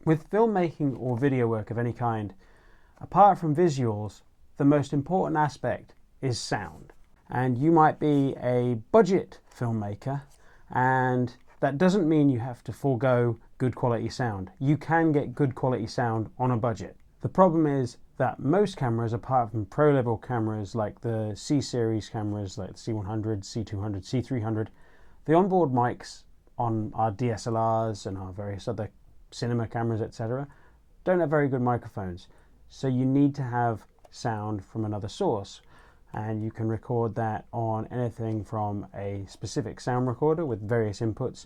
With filmmaking or video work of any kind, apart from visuals, the most important aspect is sound. And you might be a budget filmmaker, and that doesn't mean you have to forego good quality sound. You can get good quality sound on a budget. The problem is that most cameras, apart from pro level cameras like the C series cameras like the C100, C200, C300, the onboard mics on our DSLRs and our various other cinema cameras, etc., don't have very good microphones. So you need to have sound from another source. And you can record that on anything from a specific sound recorder with various inputs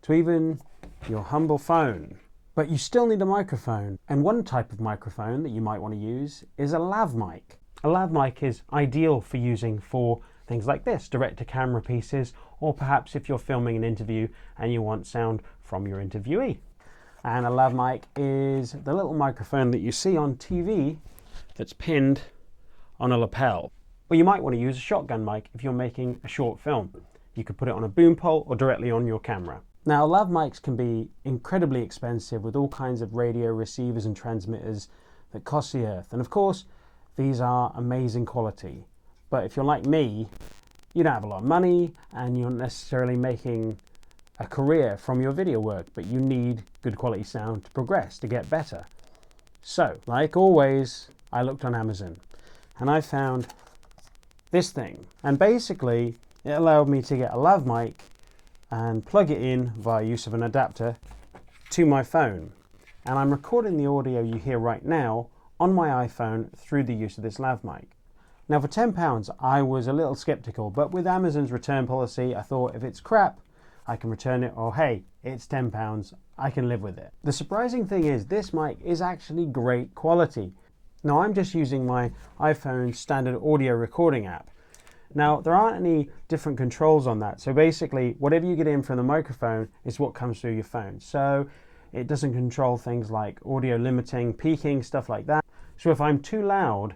to even your humble phone. But you still need a microphone. And one type of microphone that you might want to use is a lav mic. A lav mic is ideal for using for things like this, direct-to-camera pieces, or perhaps if you're filming an interview and you want sound from your interviewee. And a lav mic is the little microphone that you see on TV that's pinned on a lapel. Or you might want to use a shotgun mic if you're making a short film. You could put it on a boom pole or directly on your camera. Now, lav mics can be incredibly expensive with all kinds of radio receivers and transmitters that cost the earth. And of course, these are amazing quality. But if you're like me, you don't have a lot of money and you're not necessarily making a career from your video work, but you need good quality sound to progress, to get better. So, like always, I looked on Amazon and I found this thing. And basically, it allowed me to get a lav mic and plug it in via use of an adapter to my phone. And I'm recording the audio you hear right now on my iPhone through the use of this lav mic. Now for £10, I was a little skeptical, but with Amazon's return policy, I thought if it's crap, I can return it, or hey, it's £10, I can live with it. The surprising thing is this mic is actually great quality. Now I'm just using my iPhone standard audio recording app. Now there aren't any different controls on that, so basically whatever you get in from the microphone is what comes through your phone. So it doesn't control things like audio limiting, peaking, stuff like that. So if I'm too loud,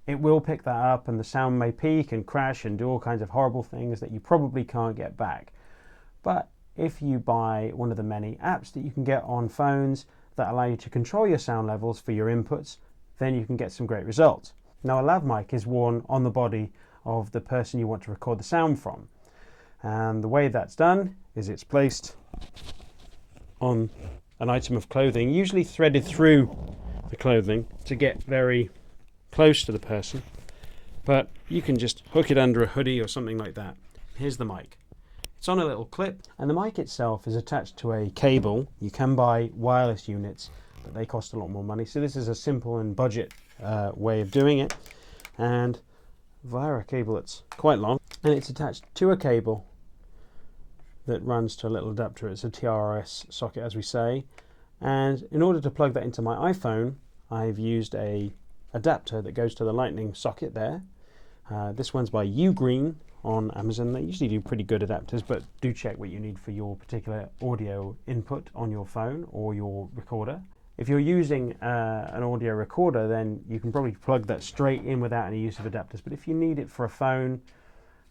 it will pick that up and the sound may peak and crash and do all kinds of horrible things that you probably can't get back. But if you buy one of the many apps that you can get on phones that allow you to control your sound levels for your inputs, then you can get some great results. Now a lav mic is worn on the body of the person you want to record the sound from. And the way that's done is it's placed on an item of clothing, usually threaded through the clothing to get very close to the person. But you can just hook it under a hoodie or something like that. Here's the mic. It's on a little clip, and the mic itself is attached to a cable. You can buy wireless units, but they cost a lot more money. So this is a simple and budget way of doing it. And via a cable that's quite long, and it's attached to a cable that runs to a little adapter. It's a TRS socket, as we say. And in order to plug that into my iPhone, I've used a adapter that goes to the lightning socket there. This one's by Ugreen on Amazon. They usually do pretty good adapters, but do check what you need for your particular audio input on your phone or your recorder. If you're using an audio recorder, then you can probably plug that straight in without any use of adapters. But if you need it for a phone,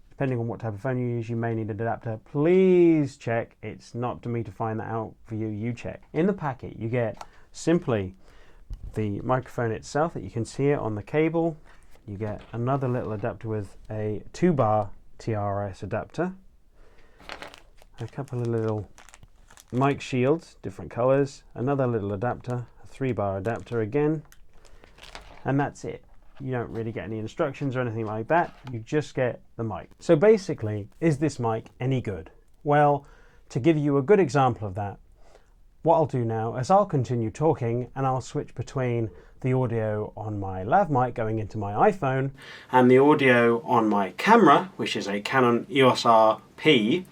depending on what type of phone you use, you may need an adapter. Please check. It's not to me to find that out for you. You check. In the packet, you get simply the microphone itself that you can see it on the cable. You get another little adapter with a 2-bar TRS adapter, a couple of little mic shields, different colors, another little adapter, a 3-bar adapter again, and that's it. You don't really get any instructions or anything like that. You just get the mic. So basically, is this mic any good? Well, to give you a good example of that, what I'll do now is I'll continue talking and I'll switch between the audio on my lav mic going into my iPhone and the audio on my camera, which is a Canon EOS RP,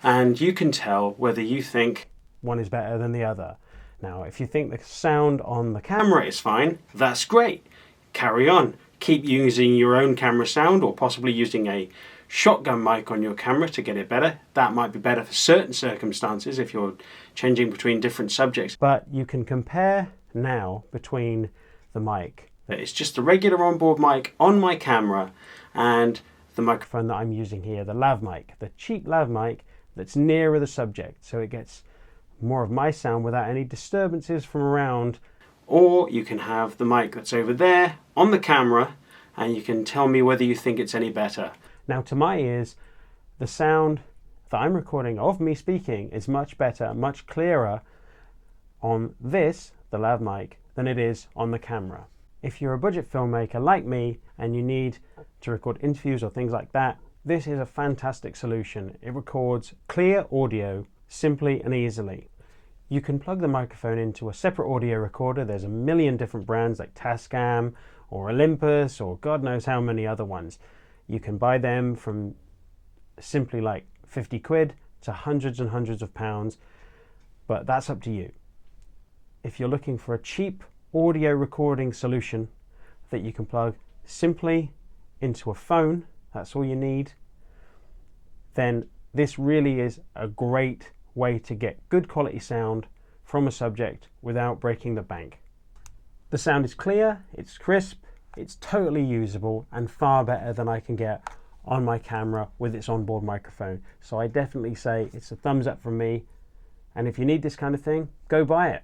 and you can tell whether you think one is better than the other. Now, if you think the sound on the camera is fine, that's great. Carry on. Keep using your own camera sound, or possibly using a shotgun mic on your camera to get it better. That might be better for certain circumstances if you're changing between different subjects. But you can compare now between the mic that is just a regular onboard mic on my camera and the microphone that I'm using here, the lav mic, the cheap lav mic that's nearer the subject, so it gets more of my sound without any disturbances from around. Or you can have the mic that's over there on the camera and you can tell me whether you think it's any better. Now to my ears, the sound that I'm recording of me speaking is much better, much clearer on this, the Lav mic, than it is on the camera. If you're a budget filmmaker like me and you need to record interviews or things like that, this is a fantastic solution. It records clear audio simply and easily. You can plug the microphone into a separate audio recorder. There's a million different brands like Tascam or Olympus or God knows how many other ones. You can buy them from simply like 50 quid to hundreds and hundreds of pounds, but that's up to you. If you're looking for a cheap audio recording solution that you can plug simply into a phone, that's all you need, then this really is a great way to get good quality sound from a subject without breaking the bank. The sound is clear, it's crisp, it's totally usable and far better than I can get on my camera with its onboard microphone. So I definitely say it's a thumbs up from me, and if you need this kind of thing, go buy it.